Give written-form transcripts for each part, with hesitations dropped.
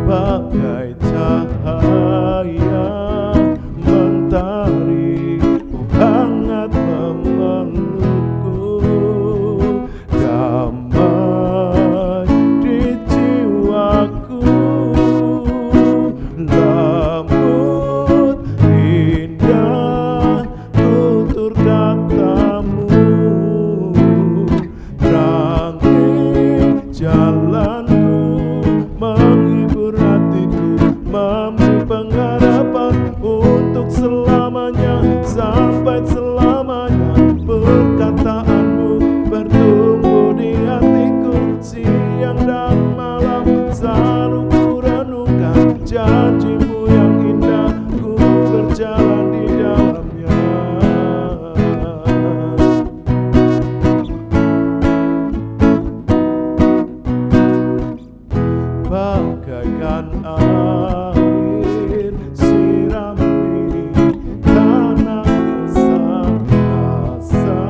bagai cahaya mentari, hangat memelukku, damai di jiwaku, lembut indah tutur katamu, terangin jalanku, menghibur hatiku, memberi pengharapan untuk selamanya, sampai selamanya. Perkataanmu bertumbuh di hatiku, siang dan malam selalu ku renungkan, janjimu yang indah ku berjalan di dalamnya. Bagaikan air sirami tanah gersang, rasa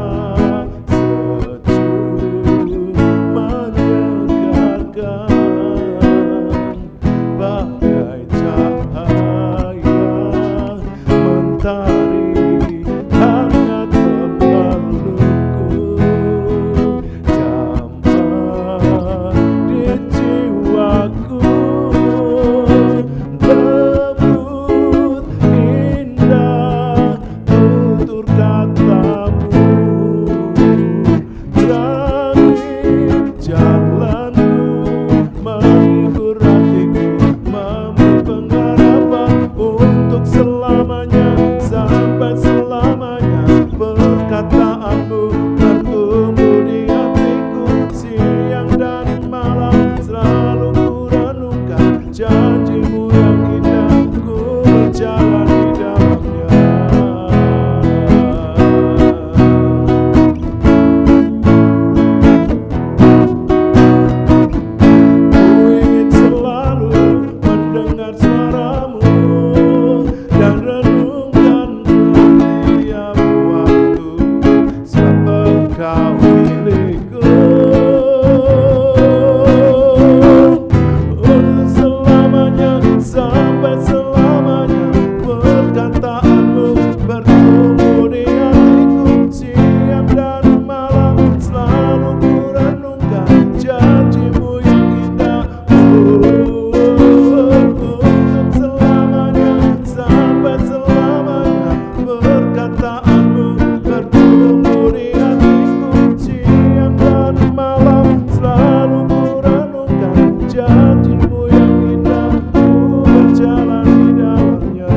sejuk menyegarkan, bagai cahaya mentari, hangat memelukku, damai di jiwaku, lembut indah tutur katamu, terangin jalanku, menghibur hatiku, memberi pengharapan untuk selamanya, sampai selamanya. Perkataanmu bertumbuh di hatiku, siang dan malam selalu ku renungkan, janjimu yang indah ku berjalan di dalamnya. Ku ingin selalu mendengar suaramu dan renungkan setiap waktu, sebab kau milikku untuk selamanya, sampai selamanya. Perkataanmu bertumbuh di hatiku, siang dan malam selalu ku renungkan, janjimu yang indah untuk selamanya, sampai selamanya. Perkataanmu bertumbuh di hatiku, siang dan malam selalu ku renungkan, janjimu yang indah ku berjalan di dalamnya.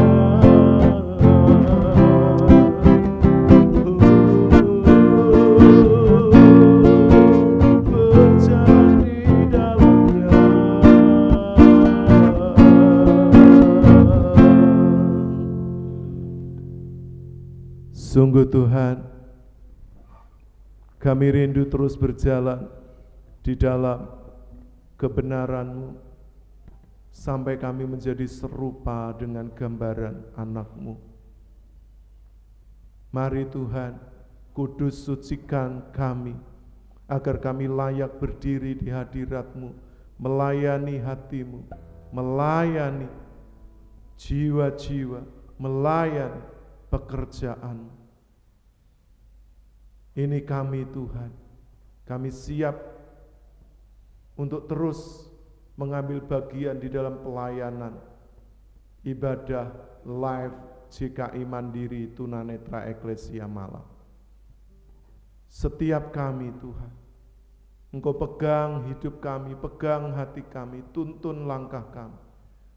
Berjalan di dalamnya. Sungguh Tuhan, kami rindu terus berjalan di dalam kebenaran-Mu, sampai kami menjadi serupa dengan gambaran anak-Mu. Mari Tuhan, kudus sucikan kami, agar kami layak berdiri di hadirat-Mu, melayani hati-Mu, melayani jiwa-jiwa, melayani pekerjaan. Ini kami Tuhan, kami siap untuk terus mengambil bagian di dalam pelayanan ibadah live GKI Mandiri Tunanetra Eklesia Malang. Setiap kami Tuhan, Engkau pegang hidup kami, pegang hati kami, tuntun langkah kami,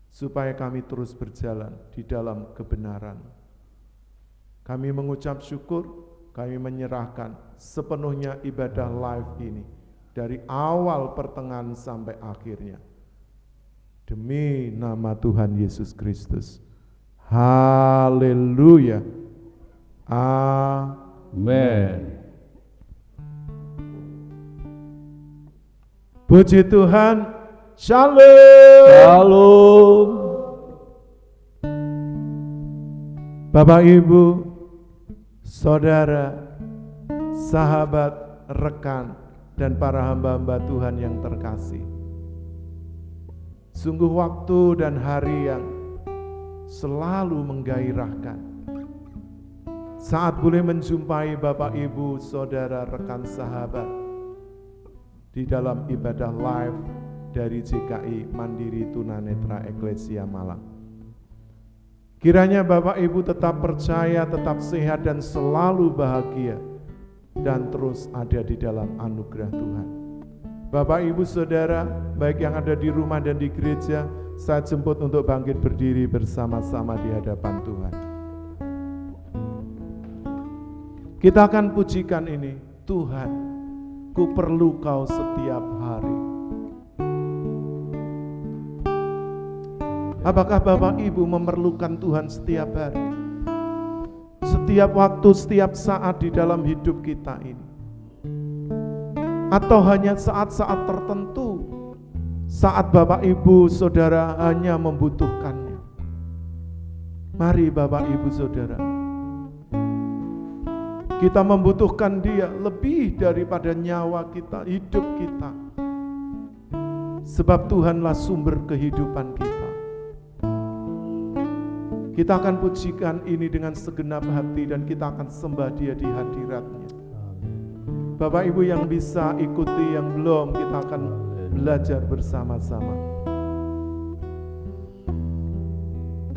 supaya kami terus berjalan di dalam kebenaran. Kami mengucap syukur, kami menyerahkan sepenuhnya ibadah live ini, dari awal pertengahan sampai akhirnya. Demi nama Tuhan Yesus Kristus. Haleluya. Amin. Puji Tuhan. Shalom. Shalom. Bapak Ibu, saudara, sahabat, rekan, dan para hamba-hamba Tuhan yang terkasih. Sungguh waktu dan hari yang selalu menggairahkan. Saat boleh menjumpai Bapak, Ibu, Saudara, rekan sahabat di dalam ibadah live dari GKI Mandiri Tunanetra Eklesia Malang. Kiranya Bapak Ibu tetap percaya, tetap sehat dan selalu bahagia dan terus ada di dalam anugerah Tuhan. Bapak, Ibu, Saudara, baik yang ada di rumah dan di gereja, saya jemput untuk bangkit berdiri bersama-sama di hadapan Tuhan. Kita akan pujikan ini, Tuhan, ku perlu Kau setiap hari. Apakah Bapak Ibu memerlukan Tuhan setiap hari? Setiap waktu, setiap saat di dalam hidup kita ini? Atau hanya saat-saat tertentu, saat Bapak, Ibu, Saudara hanya membutuhkannya? Mari Bapak, Ibu, Saudara, kita membutuhkan Dia lebih daripada nyawa kita, hidup kita. Sebab Tuhanlah sumber kehidupan kita. Kita akan pujikan ini dengan segenap hati dan kita akan sembah Dia di hadirat-Nya. Bapak Ibu yang bisa ikuti, yang belum, kita akan belajar bersama-sama.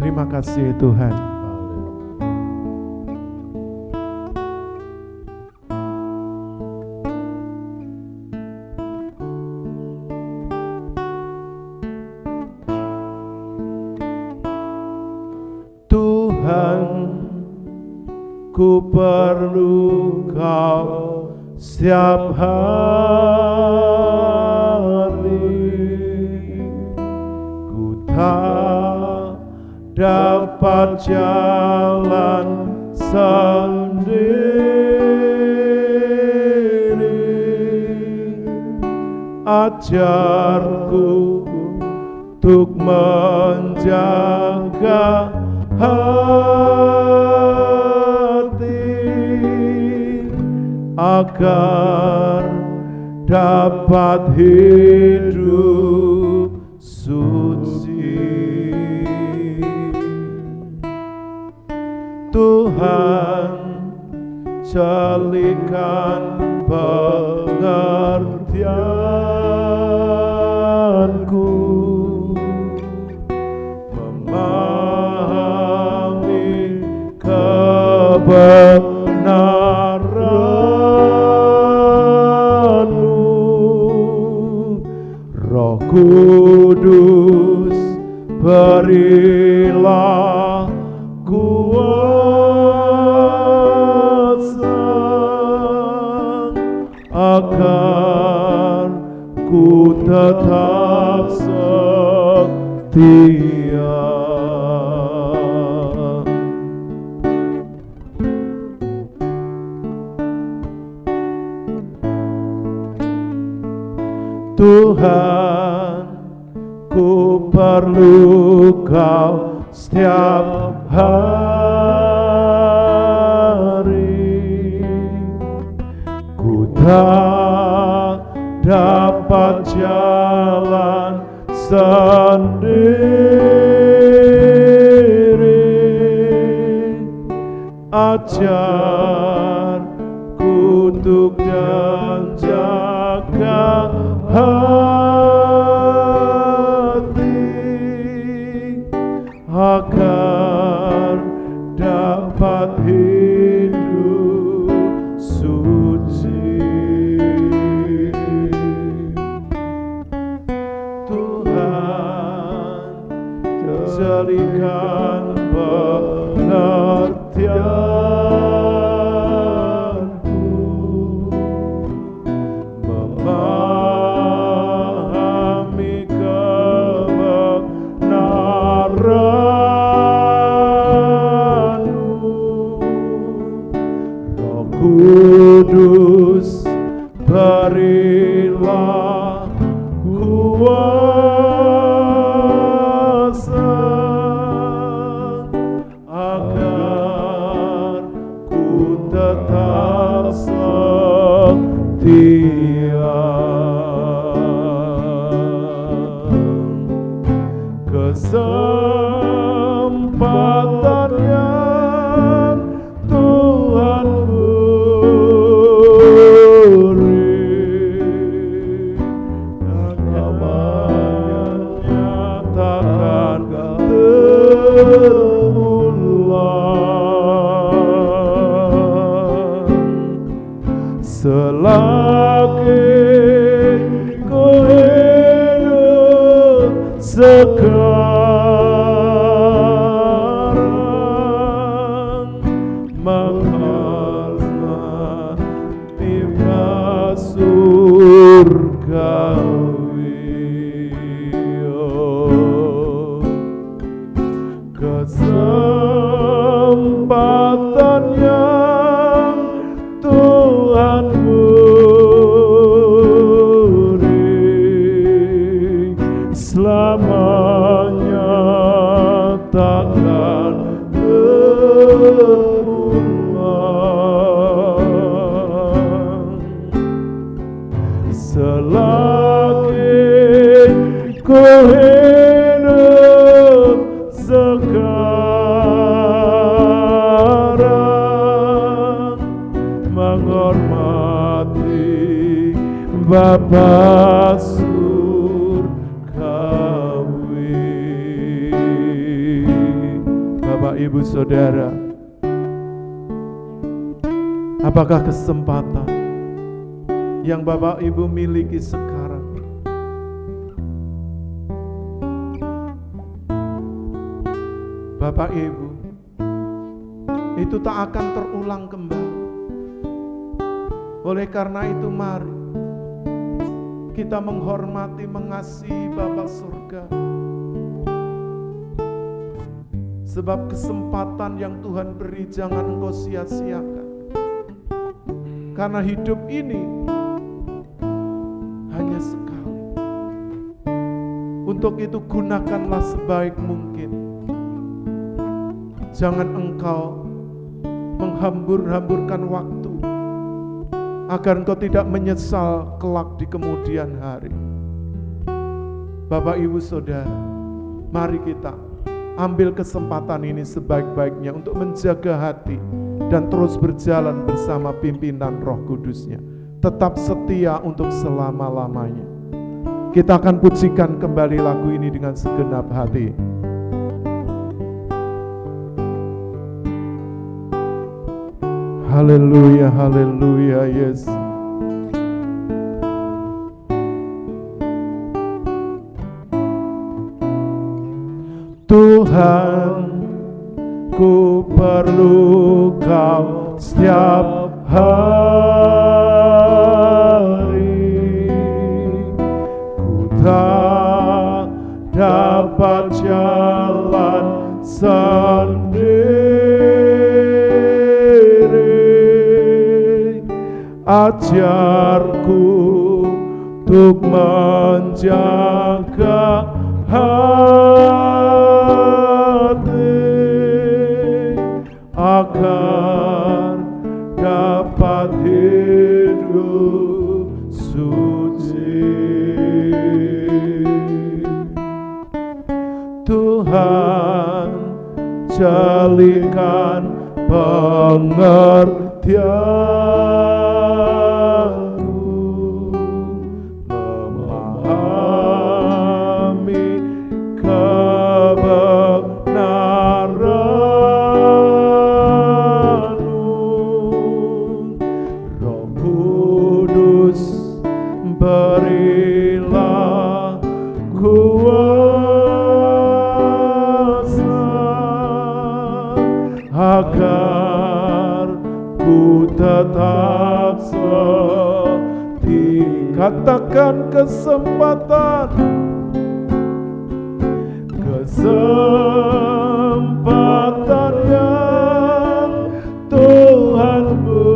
Terima kasih Tuhan. Tuhan, ku perlu Kau setiap hari. Ku tak dapat jalan sendiri. Ajarku untuk menjaga hati agar dapat hidup suci. Tuhan, jalikan pengertianku, memahami kebenaran-Mu. Roh Kudus, berilah kuasa agar ku tetap setia. Tuhan, ku perlu Kau setiap hari. Ku tak dapat jalan sendiri. Ajarku untuk menjaga hati agar dapat hidup suci. Tuhan, jadikan pengertianku, memahami kebenaran-Mu. Roh Kudus, berilah kuasa agar ku tetap setia. kesempatan yang Tuhan beri, namanya nyatakan terulang. Selagi ku hidup sekarang, maka tiba surgawi. Oh, kesempatan yang Tuhan beri, selamanya takkan berulang. Selagi ku hidup sekarang, menghormati Bapa surgawi. Bapak, Ibu, Saudara, apakah kesempatan yang Bapak Ibu miliki sekarang? Bapak Ibu, itu tak akan terulang kembali. Oleh karena itu, mari kita menghormati, mengasihi Bapa surga. Sebab kesempatan yang Tuhan beri jangan engkau sia-siakan. Karena hidup ini hanya sekali. Untuk itu gunakanlah sebaik mungkin. Jangan engkau menghambur-hamburkan waktu, agar engkau tidak menyesal kelak di kemudian hari. Bapak, Ibu, Saudara, mari kita ambil kesempatan ini sebaik-baiknya untuk menjaga hati dan terus berjalan bersama pimpinan Roh Kudus-Nya. Tetap setia untuk selama-lamanya. Kita akan pujikan kembali lagu ini dengan segenap hati. Haleluya, haleluya, Yesus. Tuhan, ku perlu Kau setiap hari. Ku tak dapat jalan sendiri. Ajarku untuk menjaga hati, agar dapat hidup suci. Tuhan, jalikan pengertianku, memahami kebenaran-Mu. Roh Kudus, berilah kuasa, agar ku tetap setia. Katakan kesempatan yang Tuhan beri,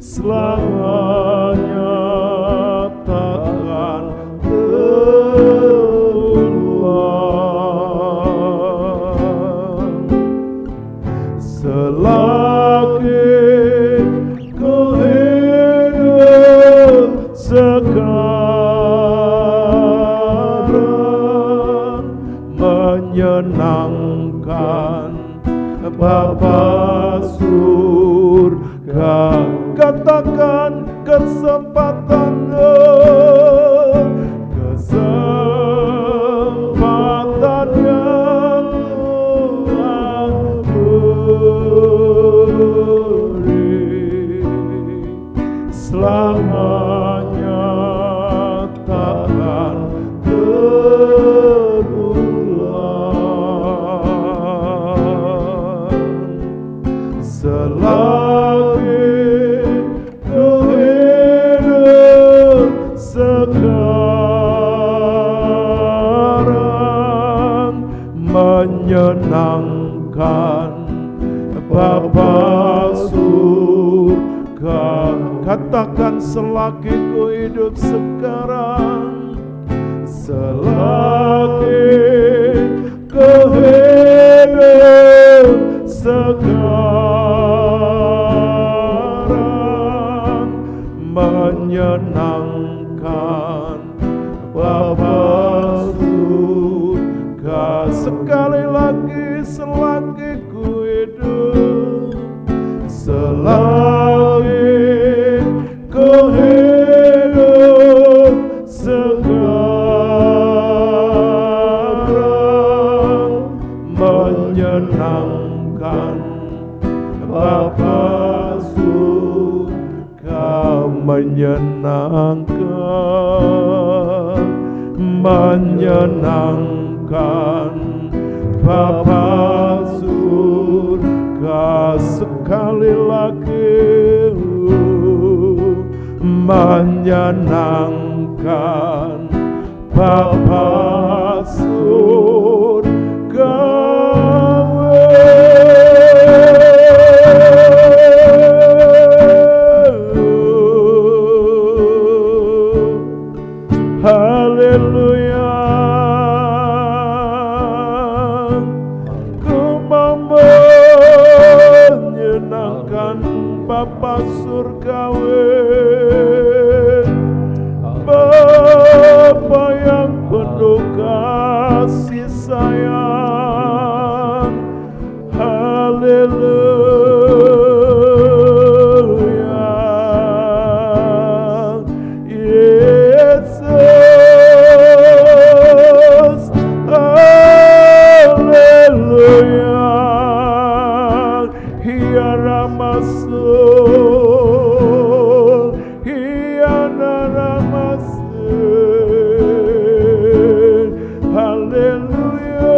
selamanya takkan terulang. Selagi ku hidup kesempatannya, kesempatan yang Tuhan beri, selamanya takkan terulang. Selagi ku hidup sekarang, menyenangkan Bapa surga. Katakan, selagi ku hidup sekarang, selagi ku hidup sekarang, menyenangkan Bapa surga. Sekali lagi, selagi ku hidup, selagi ku hidup sekarang, menyenangkan Bapa surga, menyenangkan, menyenangkan Bapa surga. Sekali lagi, menyenangkan Bapa surga. Haleluya. Ku menyenangkan Bapa surgawi, Bapa yang penuh kasih sayang. Haleluya. Yesus, haleluya. Hiya Ramasul, hiya Naramasul. Haleluya.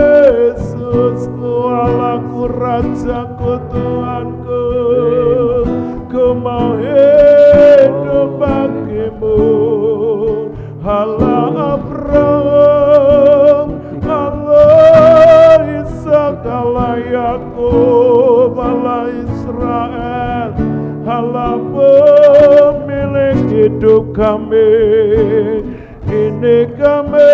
Yesus, Allahku, Rajaku, Tuhanku, ku mau hidup bagimu. Allah Abraham, Allah Ishak, Allah Yakub, Allah Israel, Allah pemilik hidup kami. Ini kami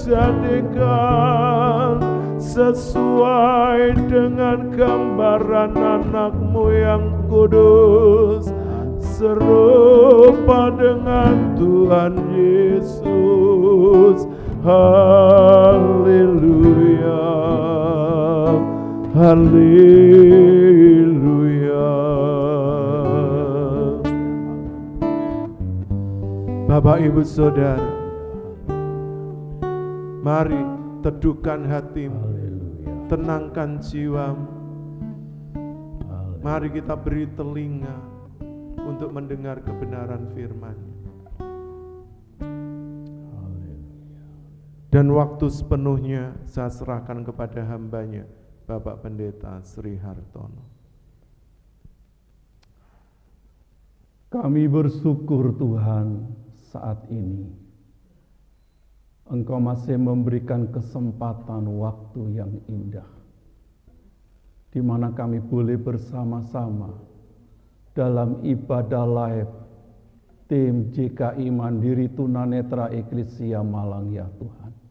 jadikan sesuai dengan gambaran anak-Mu yang kudus, serupa dengan Tuhan Yesus. Haleluya, haleluya. Bapak, Ibu, Saudara, mari teduhkan hatimu, tenangkan jiwamu. Mari kita beri telinga untuk mendengar kebenaran firman-Nya. Dan waktu sepenuhnya saya serahkan kepada hamba-Nya, Bapak Pendeta Sri Hartono. Kami bersyukur Tuhan, saat ini Engkau masih memberikan kesempatan waktu yang indah, di mana kami boleh bersama-sama dalam ibadah live tim JKI Mandiri Tunanetra Eklesia Malang ya Tuhan.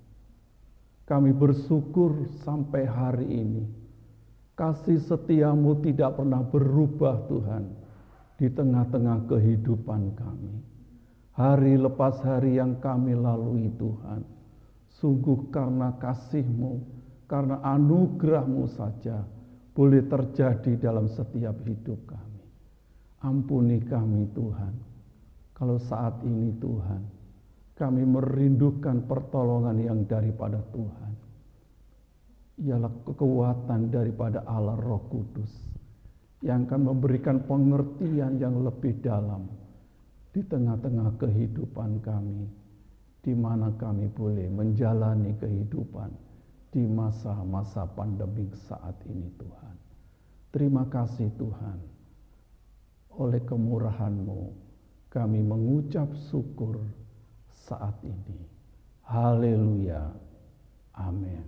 Kami bersyukur sampai hari ini kasih setia-Mu tidak pernah berubah Tuhan di tengah-tengah kehidupan kami. Hari lepas hari yang kami lalui Tuhan, sungguh karena kasih-Mu, karena anugerah-Mu saja boleh terjadi dalam setiap hidup kami. Ampuni kami Tuhan, kalau saat ini Tuhan, kami merindukan pertolongan yang daripada Tuhan. Ialah kekuatan daripada Allah Roh Kudus yang akan memberikan pengertian yang lebih dalam di tengah-tengah kehidupan kami, di mana kami boleh menjalani kehidupan di masa-masa pandemik saat ini Tuhan. Terima kasih Tuhan, oleh kemurahan-Mu kami mengucap syukur saat ini. Haleluya. Amin.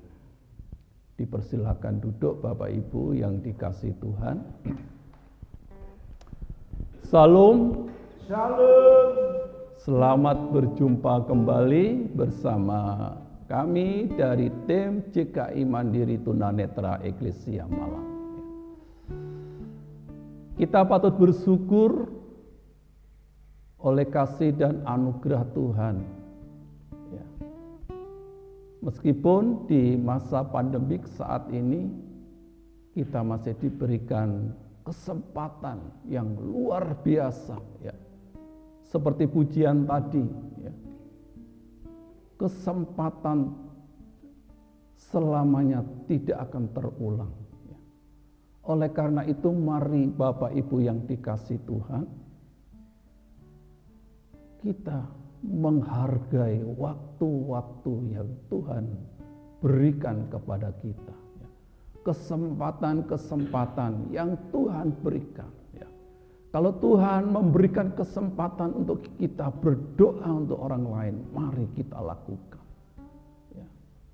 Dipersilakan duduk Bapak Ibu yang dikasihi Tuhan. Salam. Shalom. Selamat berjumpa kembali bersama kami dari tim GKI Mandiri Tunanetra Eklesia Malang. Kita patut bersyukur oleh kasih dan anugerah Tuhan. Ya. Meskipun di masa pandemik saat ini kita masih diberikan kesempatan yang luar biasa, ya. Seperti pujian tadi, ya. Kesempatan selamanya tidak akan terulang. Ya. Oleh karena itu, mari Bapak Ibu yang dikasihi Tuhan, kita menghargai waktu-waktu yang Tuhan berikan kepada kita. Kesempatan-kesempatan yang Tuhan berikan. Kalau Tuhan memberikan kesempatan untuk kita berdoa untuk orang lain, mari kita lakukan.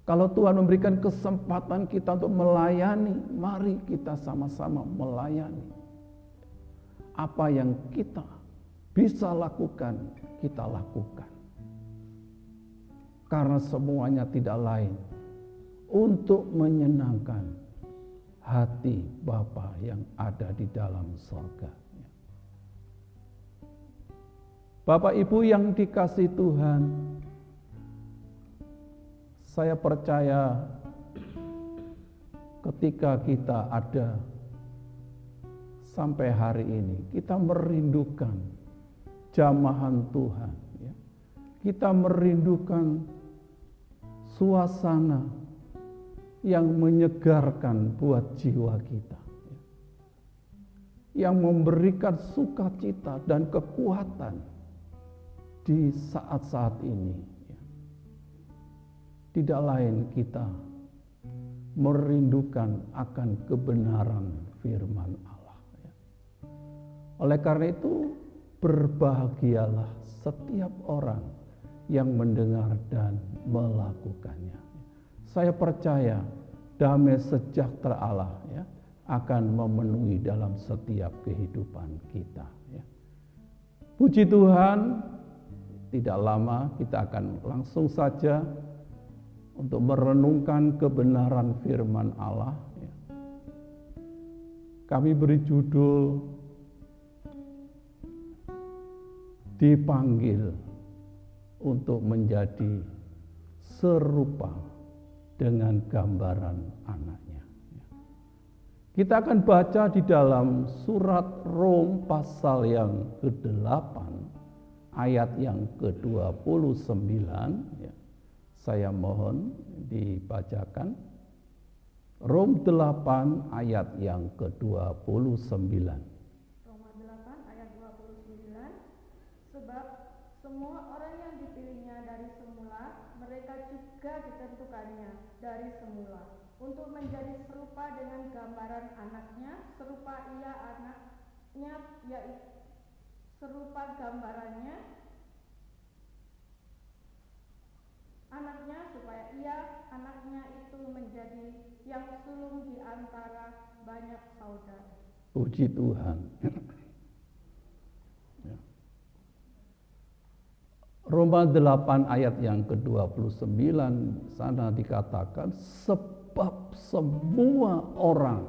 Kalau Tuhan memberikan kesempatan kita untuk melayani, mari kita sama-sama melayani. Apa yang kita bisa lakukan, kita lakukan. Karena semuanya tidak lain untuk menyenangkan hati Bapa yang ada di dalam sorga. Bapak Ibu yang dikasihi Tuhan, saya percaya ketika kita ada sampai hari ini, kita merindukan jamahan Tuhan. Ya. Kita merindukan suasana yang menyegarkan buat jiwa kita. Yang memberikan sukacita dan kekuatan di saat-saat ini. Tidak lain kita merindukan akan kebenaran firman Allah. Oleh karena itu, berbahagialah setiap orang yang mendengar dan melakukannya. Saya percaya damai sejahtera Allah akan memenuhi dalam setiap kehidupan kita. Puji Tuhan, tidak lama kita akan langsung saja untuk merenungkan kebenaran firman Allah. Kami beri judul dipanggil untuk menjadi serupa dengan gambaran anaknya. Kita akan baca di dalam surat Rom pasal yang ke-8 ayat yang ke-29. Saya mohon dibacakan. Rom 8 ayat yang ke-29. Roma 8 ayat 29. Sebab semua orang yang dipilihnya dari semula, mereka juga ditentukannya dari semula untuk menjadi serupa dengan gambaran anaknya, serupa ia anaknya, yaitu serupa gambarannya anaknya, supaya ia anaknya itu menjadi yang sulung di antara banyak saudara. Puji Tuhan. Roma 8 ayat yang ke-29 sana dikatakan sebab semua orang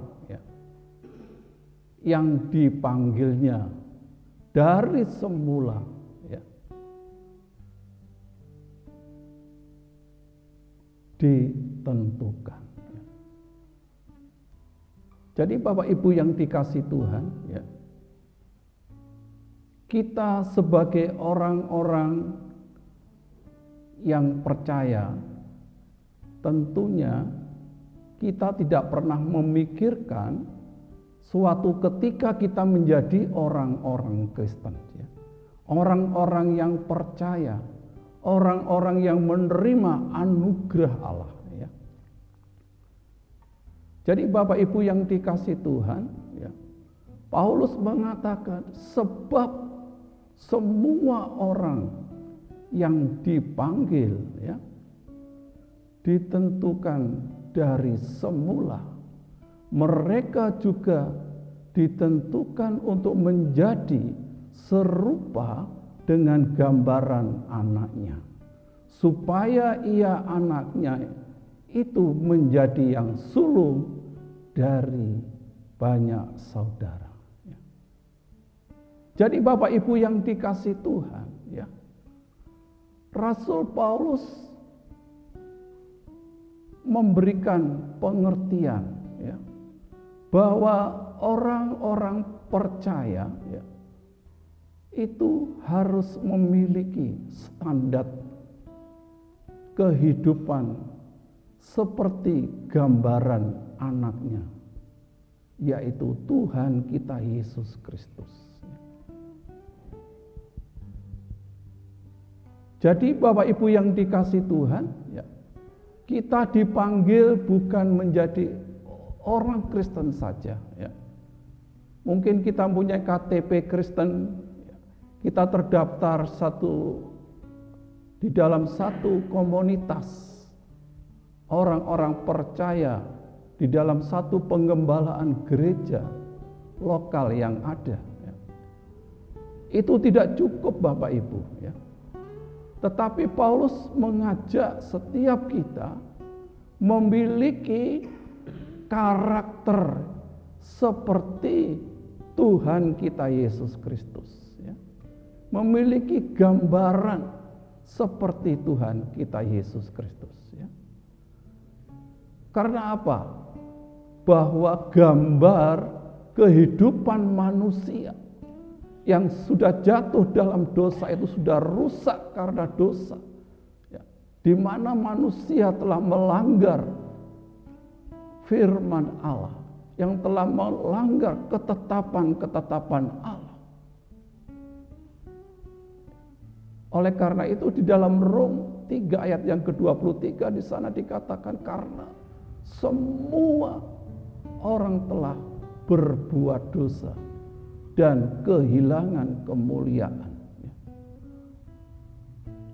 yang dipanggilnya dari semula ditentukan. Jadi Bapak Ibu yang dikasih Tuhan, ya, kita sebagai orang-orang yang percaya, tentunya kita tidak pernah memikirkan suatu ketika kita menjadi orang-orang Kristen, ya. Orang-orang yang percaya, orang-orang yang menerima anugerah Allah, ya. Jadi Bapak Ibu yang dikasih Tuhan, ya, Paulus mengatakan sebab semua orang yang dipanggil, ya, ditentukan dari semula, mereka juga ditentukan untuk menjadi serupa dengan gambaran anaknya, supaya ia anaknya itu menjadi yang sulung dari banyak saudara. Jadi Bapak Ibu yang dikasih Tuhan, ya, Rasul Paulus memberikan pengertian, ya, bahwa orang-orang percaya, ya, itu harus memiliki standar kehidupan seperti gambaran anaknya, yaitu Tuhan kita Yesus Kristus. Jadi Bapak Ibu yang dikasih Tuhan, ya, kita dipanggil bukan menjadi orang Kristen saja, ya. Mungkin kita punya KTP Kristen, kita terdaftar di dalam satu komunitas orang-orang percaya di dalam satu penggembalaan gereja lokal yang ada, ya. Itu tidak cukup Bapak Ibu, ya. Tetapi Paulus mengajak setiap kita memiliki karakter seperti Tuhan kita Yesus Kristus, ya. Memiliki gambaran seperti Tuhan kita Yesus Kristus, ya. Karena apa? Bahwa gambar kehidupan manusia yang sudah jatuh dalam dosa itu sudah rusak karena dosa, ya, di mana manusia telah melanggar firman Allah, yang telah melanggar ketetapan-ketetapan Allah. Oleh karena itu di dalam Rom 3 ayat yang ke-23 di sana dikatakan karena semua orang telah berbuat dosa dan kehilangan kemuliaan.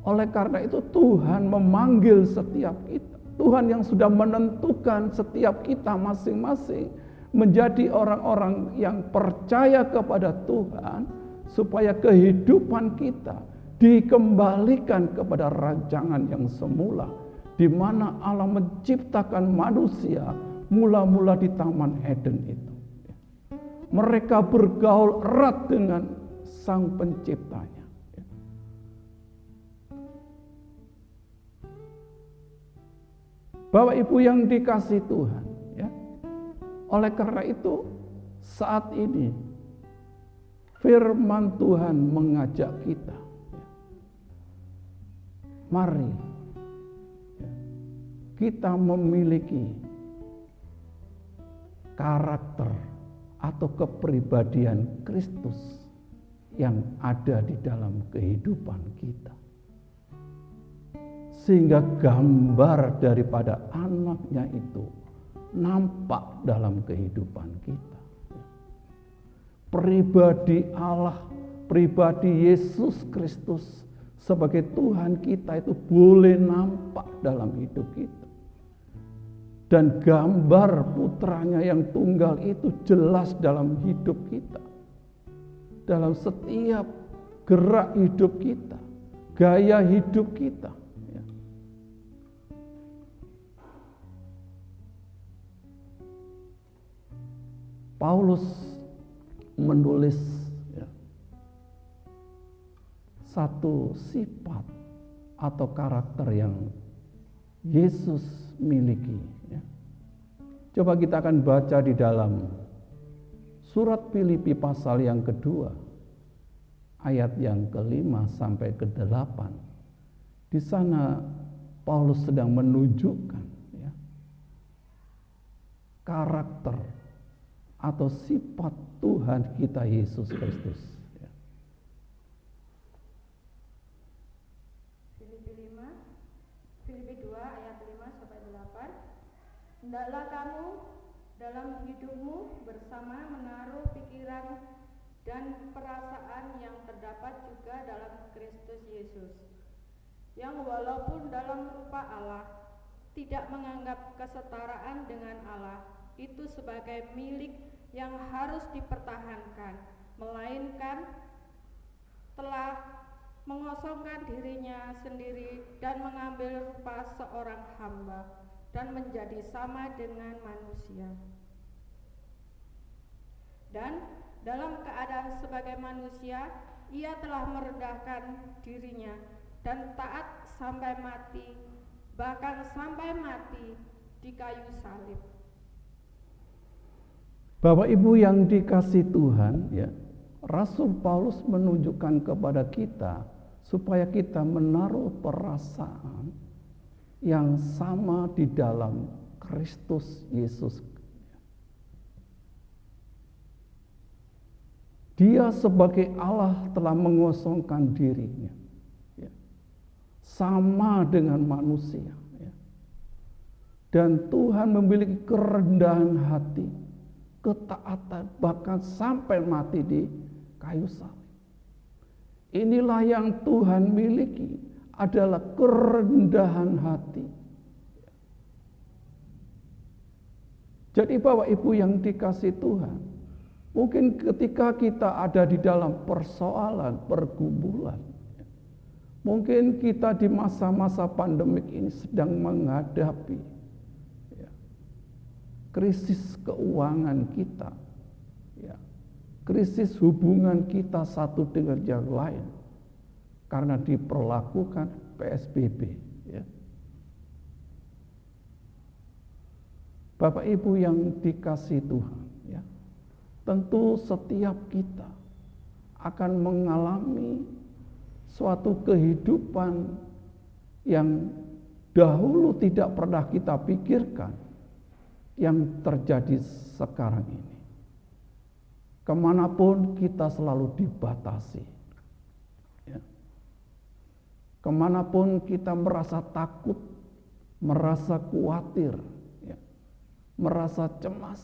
Oleh karena itu Tuhan memanggil setiap kita. Tuhan yang sudah menentukan setiap kita masing-masing menjadi orang-orang yang percaya kepada Tuhan, supaya kehidupan kita dikembalikan kepada rancangan yang semula, di mana Allah menciptakan manusia mula-mula di Taman Eden itu. Mereka bergaul erat dengan Sang Penciptanya. Bapak Ibu yang dikasih Tuhan, ya. Oleh karena itu saat ini firman Tuhan mengajak kita, ya. Mari, ya, kita memiliki karakter atau kepribadian Kristus yang ada di dalam kehidupan kita, sehingga gambar daripada anaknya itu nampak dalam kehidupan kita. Pribadi Allah, pribadi Yesus Kristus sebagai Tuhan kita itu boleh nampak dalam hidup kita. Dan gambar putranya yang tunggal itu jelas dalam hidup kita. Dalam setiap gerak hidup kita, gaya hidup kita. Ya. Paulus menulis, ya, satu sifat atau karakter yang Yesus miliki, ya. Coba kita akan baca di dalam surat Filipi pasal yang kedua, ayat yang ke-5 sampai ke-8. Di sana Paulus sedang menunjukkan ya, karakter atau sifat Tuhan kita Yesus Kristus. Ya. Filipi 2 ayat 5 sampai 8. Hendaklah kamu dalam hidupmu bersama menaruh pikiran dan perasaan yang terdapat juga dalam Kristus Yesus, yang walaupun dalam rupa Allah tidak menganggap kesetaraan dengan Allah itu sebagai milik yang harus dipertahankan, melainkan telah mengosongkan dirinya sendiri dan mengambil rupa seorang hamba dan menjadi sama dengan manusia. Dan dalam keadaan sebagai manusia, ia telah merendahkan dirinya dan taat sampai mati, bahkan sampai mati di kayu salib. Bapak Ibu yang dikasihi Tuhan, ya, Rasul Paulus menunjukkan kepada kita supaya kita menaruh perasaan yang sama di dalam Kristus Yesus. Dia sebagai Allah telah mengosongkan dirinya, ya, sama dengan manusia, ya. Dan Tuhan memiliki kerendahan hati, ketaatan, bahkan sampai mati di kayu salib. Inilah yang Tuhan miliki, adalah kerendahan hati. Jadi Bapak Ibu yang dikasihi Tuhan, mungkin ketika kita ada di dalam persoalan, pergumulan, mungkin kita di masa-masa pandemik ini sedang menghadapi krisis keuangan kita, ya, krisis hubungan kita satu dengan yang lain karena diperlakukan PSBB. Ya. Bapak Ibu yang dikasihi Tuhan, ya, tentu setiap kita akan mengalami suatu kehidupan yang dahulu tidak pernah kita pikirkan yang terjadi sekarang ini. Kemanapun kita selalu dibatasi, ya. Kemanapun kita merasa takut, merasa khawatir, ya, merasa cemas,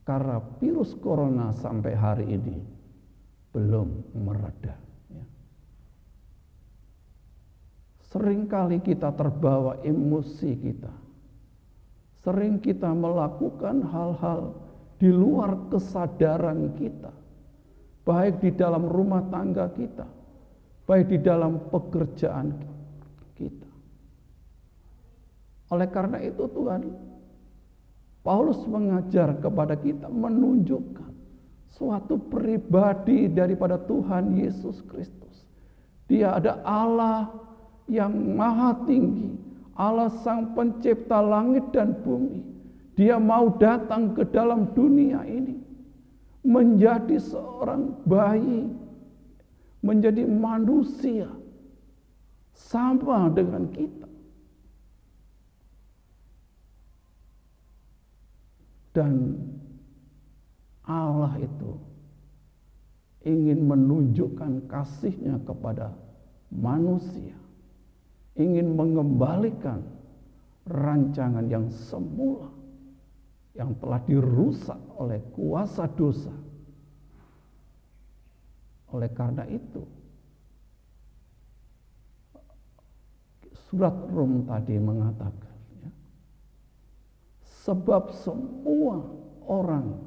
karena virus corona sampai hari ini belum mereda. Ya. Seringkali kita terbawa emosi kita. Sering kita melakukan hal-hal di luar kesadaran kita, baik di dalam rumah tangga kita, baik di dalam pekerjaan kita. Oleh karena itu Tuhan, Paulus mengajar kepada kita, menunjukkan suatu pribadi daripada Tuhan Yesus Kristus. Dia ada Allah yang maha tinggi, Allah sang pencipta langit dan bumi. Dia mau datang ke dalam dunia ini, menjadi seorang bayi, menjadi manusia, sama dengan kita. Dan Allah itu ingin menunjukkan kasih-Nya kepada manusia, ingin mengembalikan rancangan yang semula yang telah dirusak oleh kuasa dosa. Oleh karena itu, surat Rom tadi mengatakan, ya, sebab semua orang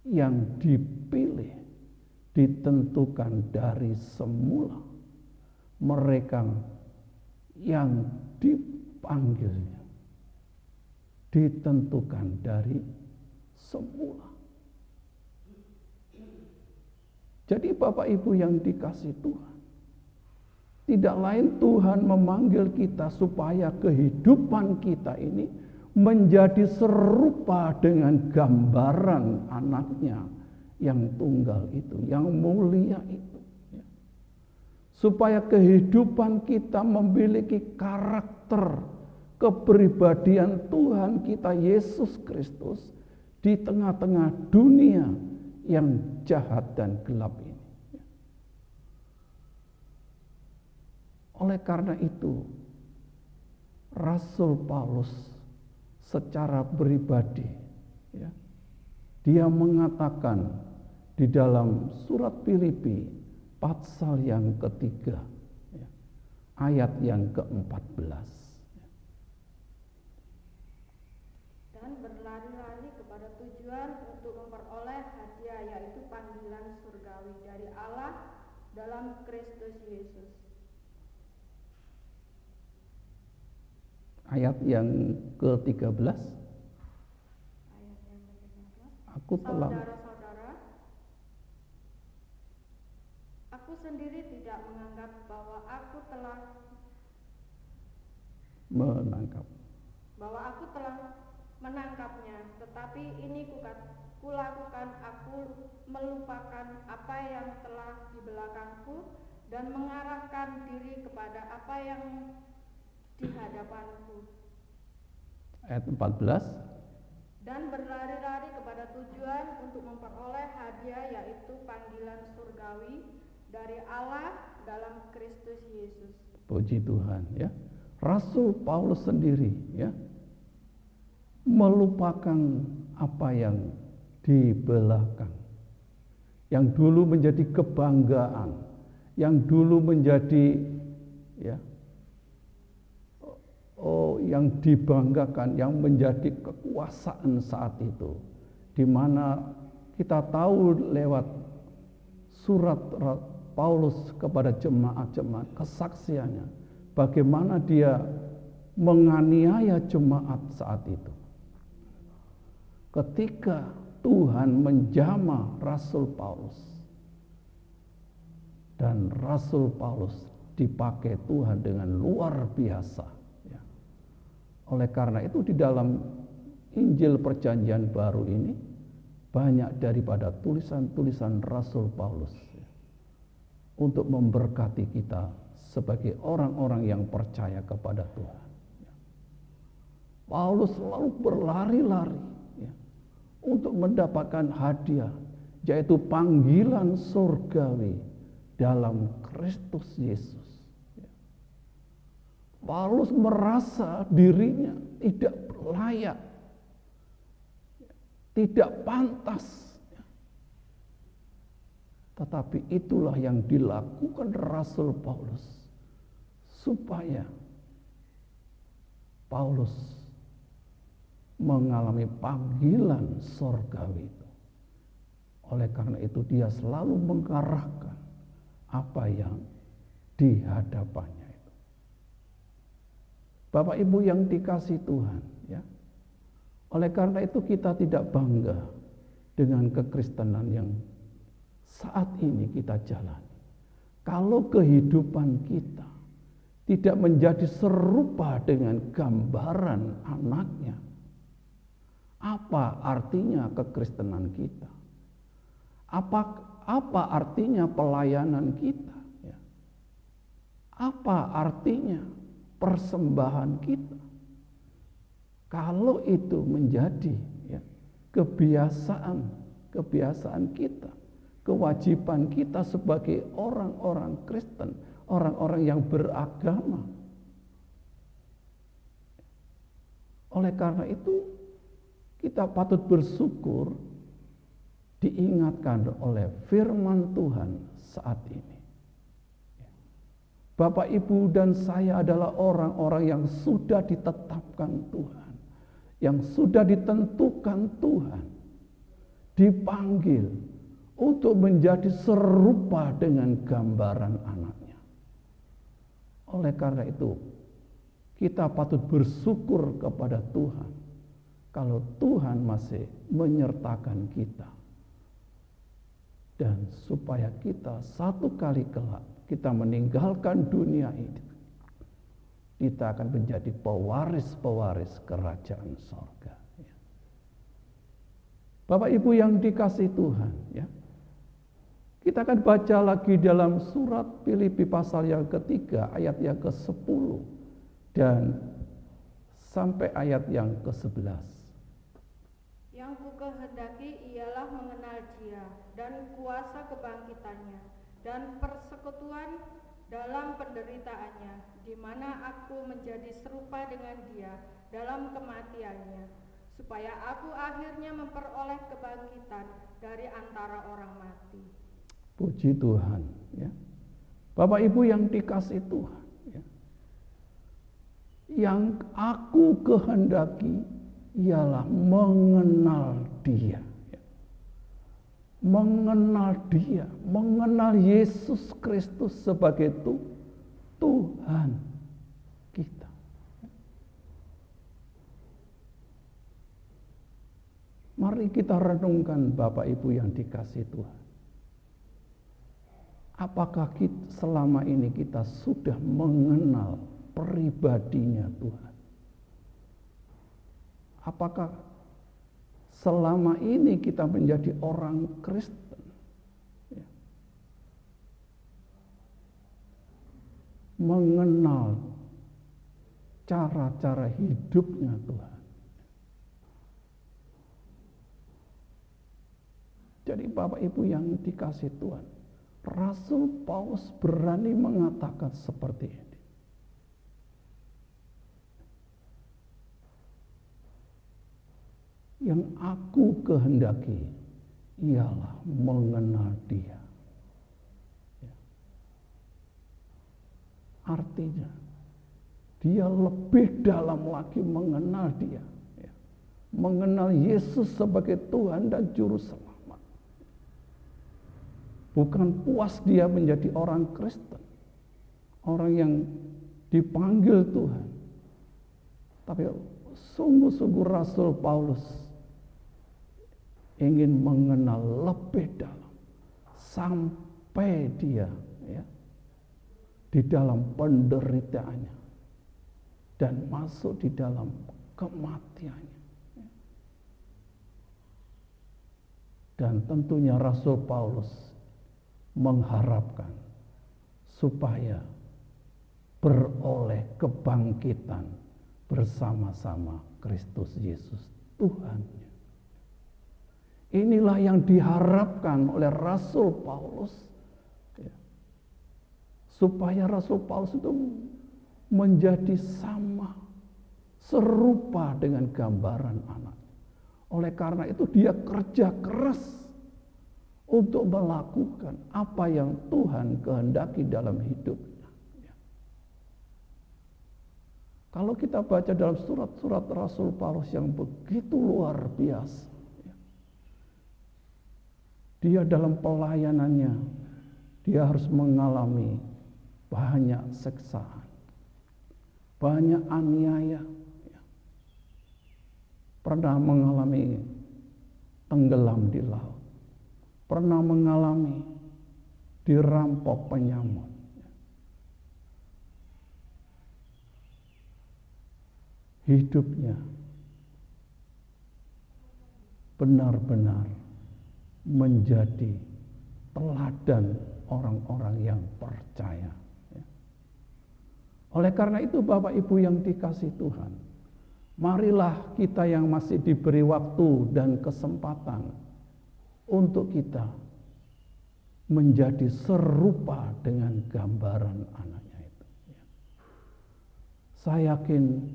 yang dipilih ditentukan dari semula, mereka yang dipanggilnya ditentukan dari semula. Jadi Bapak Ibu yang dikasihi Tuhan, tidak lain Tuhan memanggil kita supaya kehidupan kita ini menjadi serupa dengan gambaran anaknya yang tunggal itu, yang mulia itu. Supaya kehidupan kita memiliki karakter kepribadian Tuhan kita Yesus Kristus di tengah-tengah dunia yang jahat dan gelap ini. Oleh karena itu, Rasul Paulus secara pribadi, ya, dia mengatakan di dalam surat Filipi pasal yang ketiga, ya, ayat yang ke-14. Dan berlari-lari kepada tujuan untuk memperoleh hadiah, yaitu panggilan surgawi dari Allah dalam Kristus Yesus. Ayat yang ke-13. Ayat yang ke-13. Aku telah Saudara-saudara, aku sendiri tidak menganggap bahwa aku telah menangkapnya, tetapi ini kulakukan, aku melupakan apa yang telah di belakangku dan mengarahkan diri kepada apa yang di hadapanku. Ayat 14. Dan berlari-lari kepada tujuan untuk memperoleh hadiah, yaitu panggilan surgawi dari Allah dalam Kristus Yesus. Puji Tuhan, ya. Rasul Paulus sendiri, ya, melupakan apa yang di belakang, yang dulu menjadi kebanggaan, yang dulu menjadi, ya, yang dibanggakan, yang menjadi kekuasaan saat itu, di mana kita tahu lewat surat Paulus kepada jemaat-jemaat, kesaksiannya, bagaimana dia menganiaya jemaat saat itu. Ketika Tuhan menjamah Rasul Paulus, dan Rasul Paulus dipakai Tuhan dengan luar biasa. Oleh karena itu di dalam Injil Perjanjian Baru ini banyak daripada tulisan-tulisan Rasul Paulus untuk memberkati kita sebagai orang-orang yang percaya kepada Tuhan. Paulus selalu berlari-lari, ya, untuk mendapatkan hadiah, yaitu panggilan surgawi dalam Kristus Yesus. Paulus merasa dirinya tidak layak, tidak pantas. Tetapi itulah yang dilakukan Rasul Paulus, supaya Paulus mengalami panggilan surgawi itu. Oleh karena itu dia selalu mengarahkan apa yang di hadapannya. Bapak Ibu yang dikasihi Tuhan, ya. Oleh karena itu kita tidak bangga dengan kekristenan yang saat ini kita jalani. Kalau kehidupan kita tidak menjadi serupa dengan gambaran anaknya, apa artinya kekristenan kita? Apa artinya pelayanan kita? Ya. Apa artinya persembahan kita? Kalau itu menjadi, ya, kebiasaan kita, kewajiban kita sebagai orang-orang Kristen, orang-orang yang beragama. Oleh karena itu kita patut bersyukur diingatkan oleh firman Tuhan saat ini. Bapak, Ibu, dan saya adalah orang-orang yang sudah ditetapkan Tuhan, yang sudah ditentukan Tuhan, dipanggil untuk menjadi serupa dengan gambaran anaknya. Oleh karena itu, kita patut bersyukur kepada Tuhan kalau Tuhan masih menyertakan kita. Dan supaya kita satu kali kelak kita meninggalkan dunia ini, kita akan menjadi pewaris-pewaris kerajaan sorga. Bapak Ibu yang dikasihi Tuhan, ya, kita akan baca lagi dalam surat Filipi pasal yang ketiga, ayat yang ke-10 dan sampai ayat yang ke-11. Yang ku kehendaki ialah mengenal Dia dan kuasa kebangkitannya dan persekutuan dalam penderitaannya, di mana aku menjadi serupa dengan Dia dalam kematiannya, supaya aku akhirnya memperoleh kebangkitan dari antara orang mati. Puji Tuhan, ya. Bapak Ibu yang dikasihi Tuhan, ya. Yang aku kehendaki ialah mengenal Dia, ya. Mengenal Dia, mengenal Yesus Kristus sebagai Tuhan kita. Mari kita renungkan Bapak Ibu yang dikasihi Tuhan. Apakah selama ini kita sudah mengenal pribadinya Tuhan? Apakah selama ini kita menjadi orang Kristen? Ya. Mengenal cara-cara hidupnya Tuhan. Jadi Bapak Ibu yang dikasihi Tuhan, Rasul Paulus berani mengatakan seperti ini. Yang aku kehendaki ialah mengenal Dia. Ya. Artinya, dia lebih dalam lagi mengenal Dia. Ya. Mengenal Yesus sebagai Tuhan dan Juru Selamat. Bukan puas dia menjadi orang Kristen, orang yang dipanggil Tuhan. Tapi sungguh-sungguh Rasul Paulus ingin mengenal lebih dalam. Sampai dia, ya, di dalam penderitaannya. Dan masuk di dalam kematiannya. Dan tentunya Rasul Paulus mengharapkan supaya beroleh kebangkitan bersama-sama Kristus Yesus Tuhannya. Inilah yang diharapkan oleh Rasul Paulus, ya, supaya Rasul Paulus itu menjadi sama, serupa dengan gambaran anak. Oleh karena itu dia kerja keras untuk melakukan apa yang Tuhan kehendaki dalam hidupnya. Ya. Kalau kita baca dalam surat-surat Rasul Paulus yang begitu luar biasa, ya, dia dalam pelayanannya, dia harus mengalami banyak siksaan, banyak aniaya, ya. Pernah mengalami tenggelam di laut, pernah mengalami dirampok penyamun. Hidupnya benar-benar menjadi teladan orang-orang yang percaya. Oleh karena itu Bapak Ibu yang dikasihi Tuhan, marilah kita yang masih diberi waktu dan kesempatan untuk kita menjadi serupa dengan gambaran anaknya itu. Saya yakin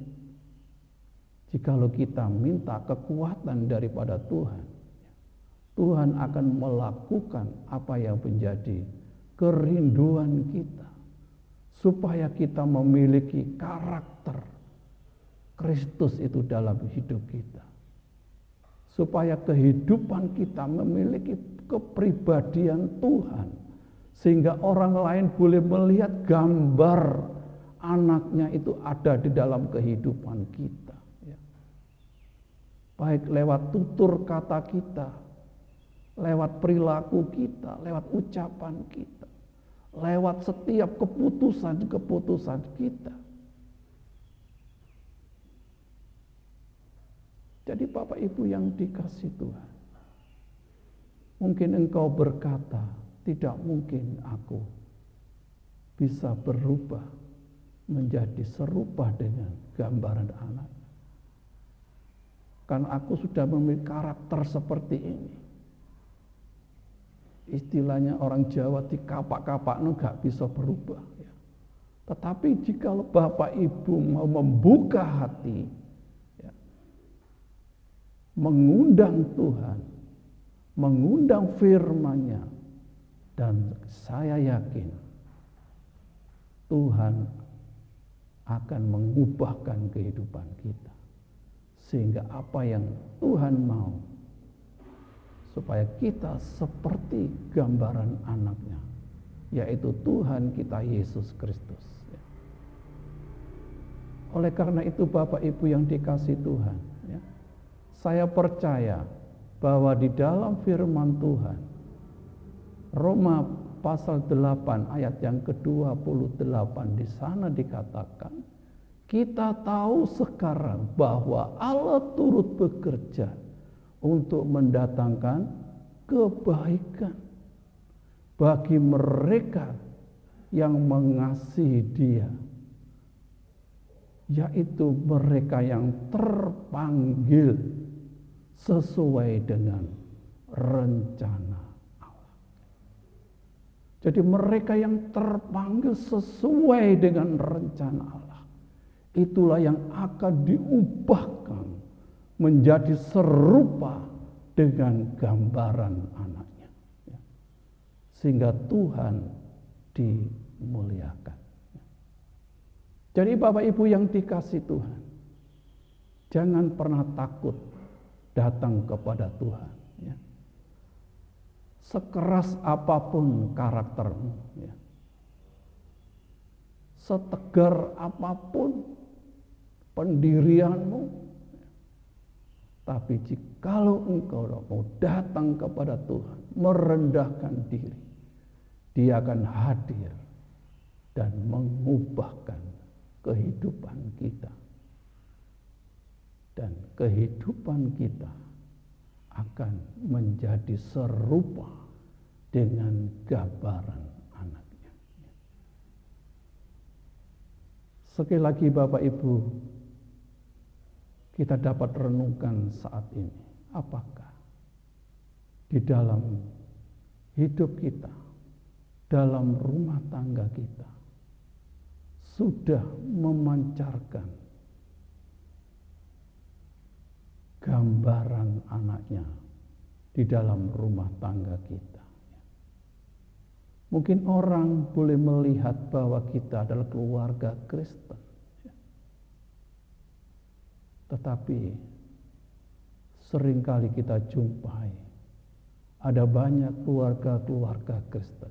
jikalau kita minta kekuatan daripada Tuhan, Tuhan akan melakukan apa yang menjadi kerinduan kita, supaya kita memiliki karakter Kristus itu dalam hidup kita. Supaya kehidupan kita memiliki kepribadian Tuhan. Sehingga orang lain boleh melihat gambar anaknya itu ada di dalam kehidupan kita. Ya. Baik lewat tutur kata kita, lewat perilaku kita, lewat ucapan kita, lewat setiap keputusan-keputusan kita. Ibu yang dikasih Tuhan, mungkin engkau berkata, tidak mungkin aku bisa berubah menjadi serupa dengan gambaran anak. Karena aku sudah memiliki karakter seperti ini. Istilahnya orang Jawa dikapak-kapak gak bisa berubah. Ya. Tetapi jika Bapak Ibu mau membuka hati, ya, mengundang Tuhan, mengundang firman-Nya, dan saya yakin Tuhan akan mengubahkan kehidupan kita. Sehingga apa yang Tuhan mau, supaya kita seperti gambaran anaknya, yaitu Tuhan kita Yesus Kristus. Oleh karena itu Bapak Ibu yang dikasih Tuhan, ya, saya percaya bahwa di dalam firman Tuhan, Roma pasal 8 ayat yang ke-28, di sana dikatakan, kita tahu sekarang bahwa Allah turut bekerja untuk mendatangkan kebaikan bagi mereka yang mengasihi Dia, yaitu mereka yang terpanggil sesuai dengan rencana Allah. Jadi mereka yang terpanggil sesuai dengan rencana Allah, itulah yang akan diubahkan menjadi serupa dengan gambaran anaknya. Sehingga Tuhan dimuliakan. Jadi Bapak Ibu yang dikasih Tuhan, jangan pernah takut datang kepada Tuhan. Ya. Sekeras apapun karaktermu, ya. Setegar apapun pendirianmu, ya. Tapi jikalau engkau mau datang kepada Tuhan, merendahkan diri, Dia akan hadir dan mengubahkan kehidupan kita. Dan kehidupan kita akan menjadi serupa dengan gambaran anaknya. Sekali lagi Bapak Ibu, kita dapat renungkan saat ini, apakah di dalam hidup kita, dalam rumah tangga kita, sudah memancarkan gambaran anaknya di dalam rumah tangga kita. Mungkin orang boleh melihat bahwa kita adalah keluarga Kristen, tetapi seringkali kita jumpai ada banyak keluarga-keluarga Kristen,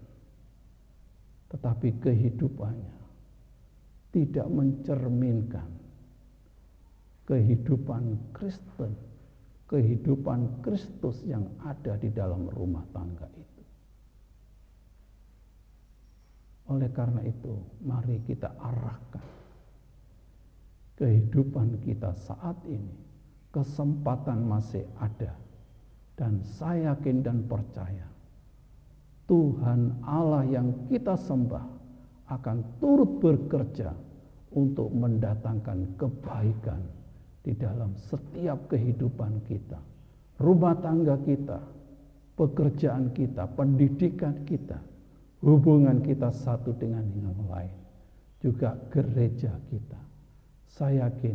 tetapi kehidupannya tidak mencerminkan kehidupan Kristen, kehidupan Kristus yang ada di dalam rumah tangga itu. Oleh karena itu, mari kita arahkan kehidupan kita saat ini. Kesempatan masih ada, dan saya yakin dan percaya Tuhan Allah yang kita sembah akan turut bekerja untuk mendatangkan kebaikan di dalam setiap kehidupan kita, rumah tangga kita, pekerjaan kita, pendidikan kita, hubungan kita satu dengan yang lain, juga gereja kita. Saya yakin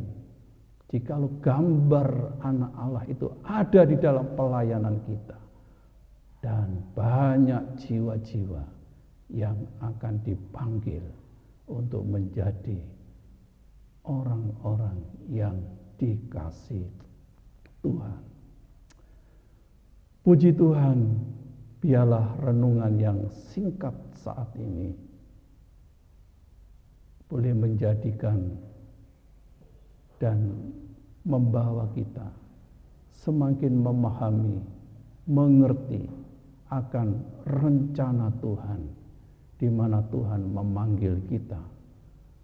jikalau gambar anak Allah itu ada di dalam pelayanan kita, dan banyak jiwa-jiwa yang akan dipanggil untuk menjadi orang-orang yang dikasih Tuhan. Puji Tuhan, biarlah renungan yang singkat saat ini boleh menjadikan dan membawa kita semakin memahami, mengerti akan rencana Tuhan, di mana Tuhan memanggil kita,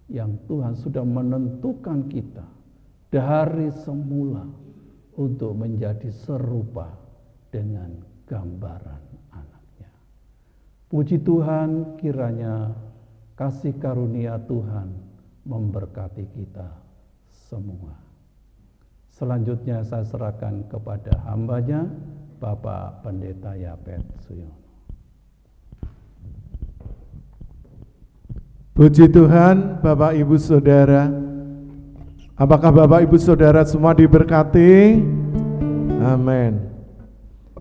yang Tuhan sudah menentukan kita dari semula untuk menjadi serupa dengan gambaran anaknya. Puji Tuhan, kiranya kasih karunia Tuhan memberkati kita semua. Selanjutnya saya serahkan kepada hambanya, Bapak Pendeta Yapet Suyono. Puji Tuhan, Bapak Ibu Saudara. Apakah Bapak Ibu Saudara semua diberkati? Amin.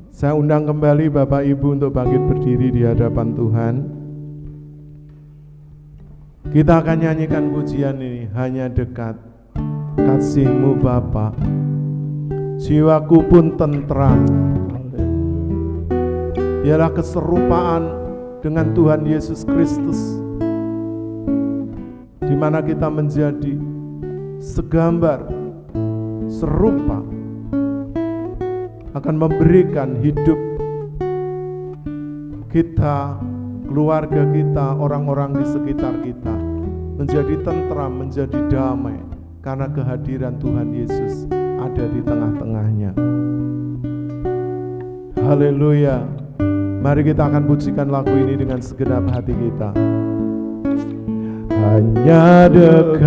Saya undang kembali Bapak Ibu untuk bangkit berdiri di hadapan Tuhan. Kita akan nyanyikan pujian ini, hanya dekat kasih-Mu Bapa, jiwaku pun tentram. Ialah keserupaan dengan Tuhan Yesus Kristus, di mana kita menjadi segambar, serupa, akan memberikan hidup kita, keluarga kita, orang-orang di sekitar kita menjadi tentram, menjadi damai karena kehadiran Tuhan Yesus ada di tengah-tengahnya. Haleluya. Mari kita akan pujikan lagu ini dengan segenap hati kita. Hanya dekat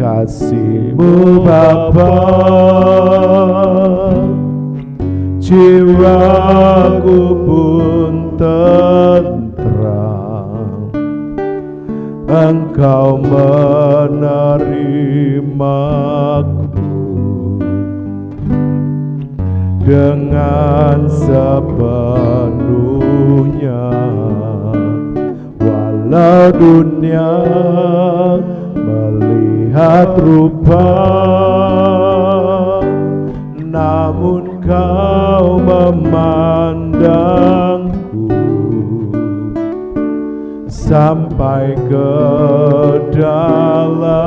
kasih-Mu Bapa, jiwaku pun tentram. Engkau menerimaku dengan sepenuhnya. Walau dunia melihat rupa, namun Kau memandangku sampai ke dalaman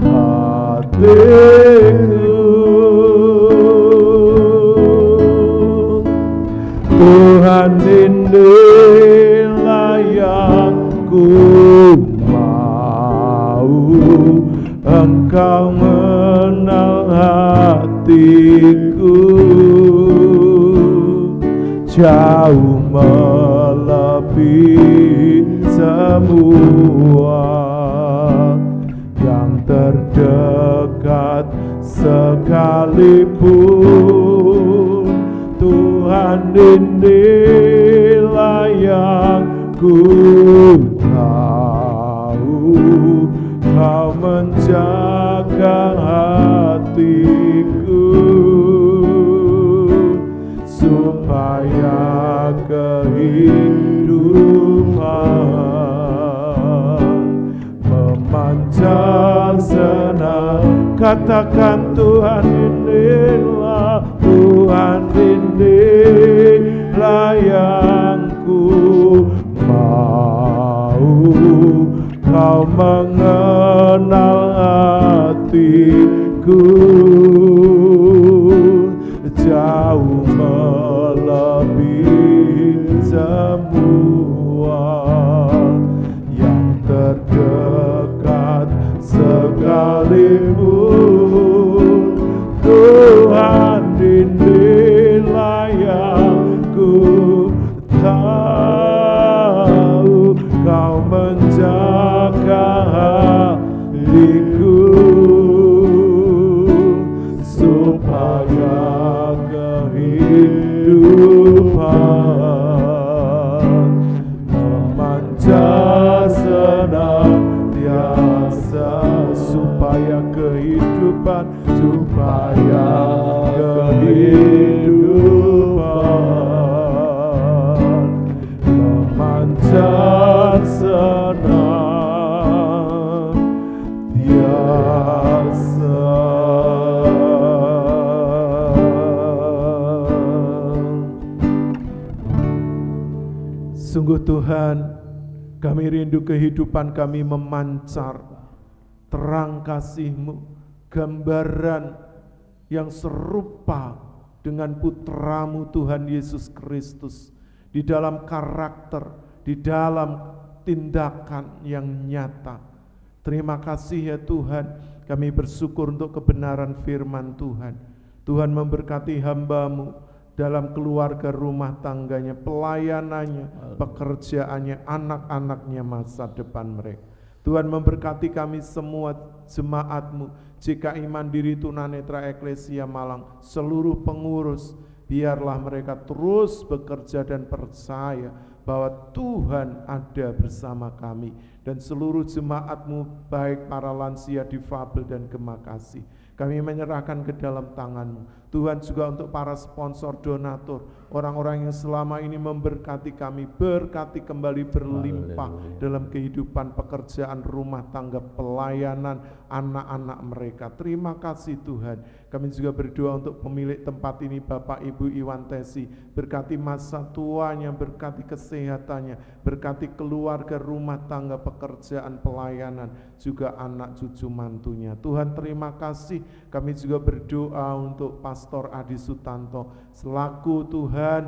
hatiku. Tuhan, inilah yang ku mau, Engkau mengenal hatiku, jauh melebihi semua yang terdekat sekalipun. Tuhan, inilah yang ku tahu, Kau menjaga hatiku supaya kehidupan memancar senang. Katakan, Tuhan, inilah, Tuhan, inilah yang ku mau, Kau mengenal hatiku, jauh melebihi semua yang terdekat sekalipun. Tuhan, inilah yang ku tahu, Kau menjaga hatiku supaya kehidupan memancar senantiasa, supaya kehidupan memancar senantiasa. Sungguh Tuhan, kami rindu kehidupan kami memancar terang kasih-Mu, gambaran yang serupa dengan putra-Mu Tuhan Yesus Kristus, di dalam karakter, di dalam tindakan yang nyata. Terima kasih ya Tuhan, kami bersyukur untuk kebenaran firman Tuhan. Tuhan memberkati hamba-Mu dalam keluarga, rumah tangganya, pelayanannya, pekerjaannya, anak-anaknya, masa depan mereka. Tuhan memberkati kami semua jemaat-Mu, GKI Mandiri Tunanetra Eklesia Malang, seluruh pengurus, biarlah mereka terus bekerja dan percaya bahwa Tuhan ada bersama kami, dan seluruh jemaat-Mu, baik para lansia, difabel, dan gemakasih, kami menyerahkan ke dalam tangan-Mu. Tuhan, juga untuk para sponsor, donatur, orang-orang yang selama ini memberkati kami, berkati kembali berlimpah dalam kehidupan, pekerjaan, rumah tangga, pelayanan, anak-anak mereka. Terima kasih Tuhan. Kami juga berdoa untuk pemilik tempat ini, Bapak Ibu Iwan Tesi, berkati masa tuanya, berkati kesehatannya, berkati keluarga, rumah tangga, pekerjaan, pelayanan, juga anak cucu mantunya. Tuhan, terima kasih. Kami juga berdoa untuk Pastor Adi Sutanto selaku Tuhan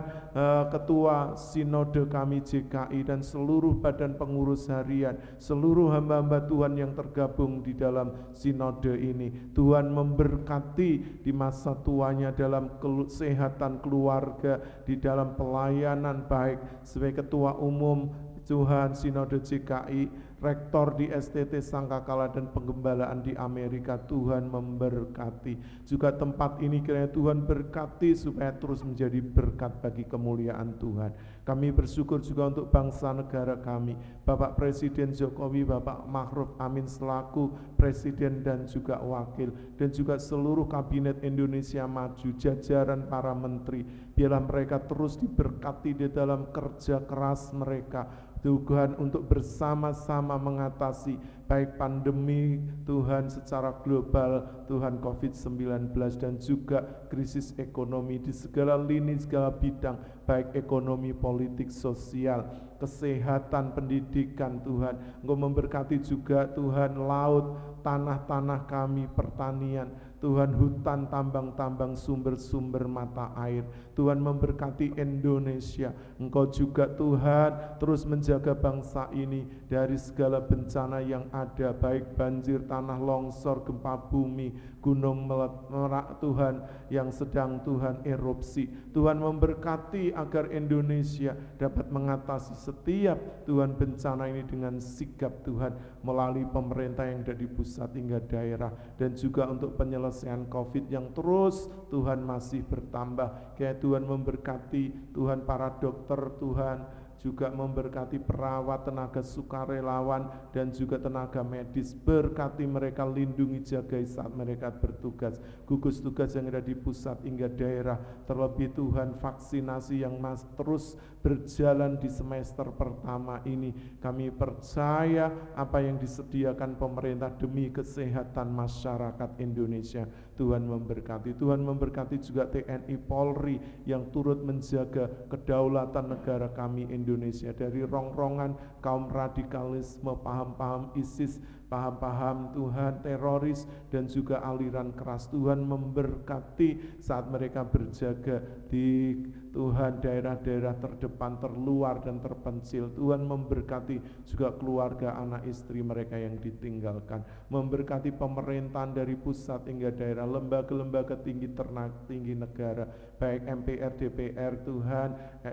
Ketua Sinode kami GKI, dan seluruh badan pengurus harian, seluruh hamba-hamba Tuhan yang tergabung di dalam sinode ini. Tuhan memberkati di masa tuanya dalam kesehatan keluarga, di dalam pelayanan, baik sebagai Ketua Umum Tuhan Sinode GKI, rektor di STT Sangkakala, dan penggembalaan di Amerika. Tuhan memberkati juga tempat ini, kiranya Tuhan berkati supaya terus menjadi berkat bagi kemuliaan Tuhan. Kami bersyukur juga untuk bangsa negara kami, Bapak Presiden Jokowi, Bapak Ma'ruf Amin selaku Presiden dan juga Wakil, dan juga seluruh Kabinet Indonesia Maju, jajaran para menteri, biarlah mereka terus diberkati di dalam kerja keras mereka, Tuhan, untuk bersama-sama mengatasi baik pandemi Tuhan secara global, Tuhan COVID-19, dan juga krisis ekonomi di segala lini, segala bidang, baik ekonomi, politik, sosial, kesehatan, pendidikan. Tuhan, Engkau memberkati juga Tuhan laut, tanah-tanah kami, pertanian, Tuhan, hutan, tambang-tambang, sumber-sumber mata air. Tuhan memberkati Indonesia. Engkau juga Tuhan terus menjaga bangsa ini dari segala bencana yang ada, baik banjir, tanah longsor, gempa bumi, gunung meletus Tuhan yang sedang Tuhan erupsi. Tuhan memberkati agar Indonesia dapat mengatasi setiap Tuhan bencana ini dengan sigap Tuhan, melalui pemerintah yang dari pusat hingga daerah, dan juga untuk penyelesaian COVID yang terus Tuhan masih bertambah. Kayak Tuhan memberkati Tuhan para dokter, Tuhan juga memberkati perawat, tenaga sukarelawan, dan juga tenaga medis. Berkati mereka, lindungi, jagai saat mereka bertugas, gugus tugas yang ada di pusat hingga daerah. Terlebih Tuhan, vaksinasi yang terus berjalan di semester pertama ini, kami percaya apa yang disediakan pemerintah demi kesehatan masyarakat Indonesia, Tuhan memberkati. Tuhan memberkati juga TNI Polri yang turut menjaga kedaulatan negara kami Indonesia dari rongrongan kaum radikalisme, paham-paham ISIS, paham-paham Tuhan teroris, dan juga aliran keras. Tuhan memberkati saat mereka berjaga di Tuhan daerah-daerah terdepan, terluar, dan terpencil. Tuhan memberkati juga keluarga, anak istri mereka yang ditinggalkan. Memberkati pemerintahan dari pusat hingga daerah, lembaga-lembaga tinggi negara, baik MPR, DPR, Tuhan,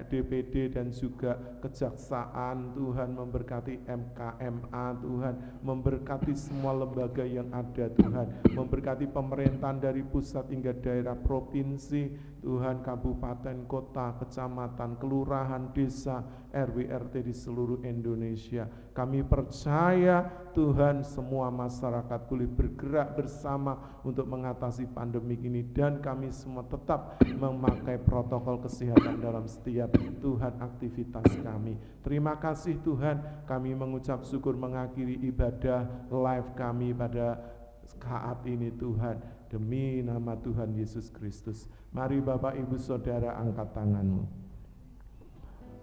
DPD, dan juga kejaksaan. Tuhan memberkati MKMA, Tuhan memberkati semua lembaga yang ada. Tuhan memberkati pemerintahan dari pusat hingga daerah, provinsi, Tuhan, kabupaten, kota, kecamatan, kelurahan, desa, RW, RT di seluruh Indonesia. Kami percaya Tuhan semua masyarakat boleh bergerak bersama untuk mengatasi pandemi ini, dan kami semua tetap memakai protokol kesehatan dalam setiap Tuhan aktivitas kami. Terima kasih Tuhan, kami mengucap syukur mengakhiri ibadah live kami pada saat ini Tuhan, demi nama Tuhan Yesus Kristus. Mari Bapak Ibu Saudara angkat tanganmu.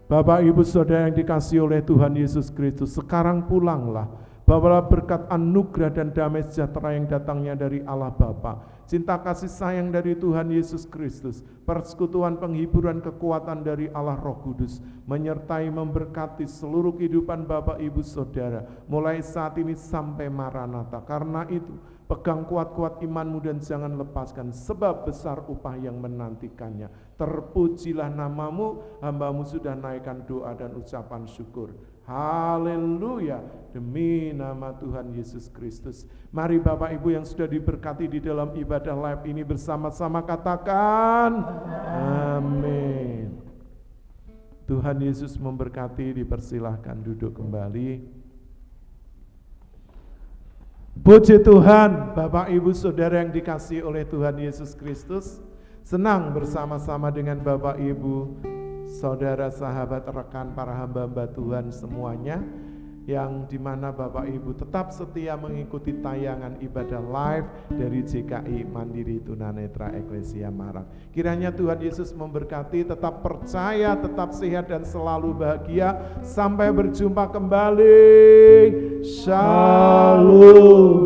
Bapak Ibu Saudara yang dikasihi oleh Tuhan Yesus Kristus, sekarang pulanglah Bawalah berkat anugerah dan damai sejahtera yang datangnya dari Allah Bapa, cinta kasih sayang dari Tuhan Yesus Kristus, persekutuan penghiburan kekuatan dari Allah Roh Kudus, menyertai memberkati seluruh kehidupan Bapak Ibu Saudara, mulai saat ini sampai Maranatha. Karena itu, pegang kuat-kuat imanmu dan jangan lepaskan, sebab besar upah yang menantikannya. Terpujilah namamu, hambamu sudah naikkan doa dan ucapan syukur. Haleluya, demi nama Tuhan Yesus Kristus. Mari Bapak Ibu yang sudah diberkati di dalam ibadah live ini bersama-sama katakan amin. Tuhan Yesus memberkati, dipersilahkan duduk kembali. Puji Tuhan, Bapak Ibu Saudara yang dikasihi oleh Tuhan Yesus Kristus. Senang bersama-sama dengan Bapak Ibu, saudara, sahabat, rekan, para hamba-hamba Tuhan semuanya, yang dimana Bapak Ibu tetap setia mengikuti tayangan ibadah live dari GKI Mandiri Tunanetra Eklesia Marang. Kiranya Tuhan Yesus memberkati, tetap percaya, tetap sehat dan selalu bahagia. Sampai berjumpa kembali. Shalom.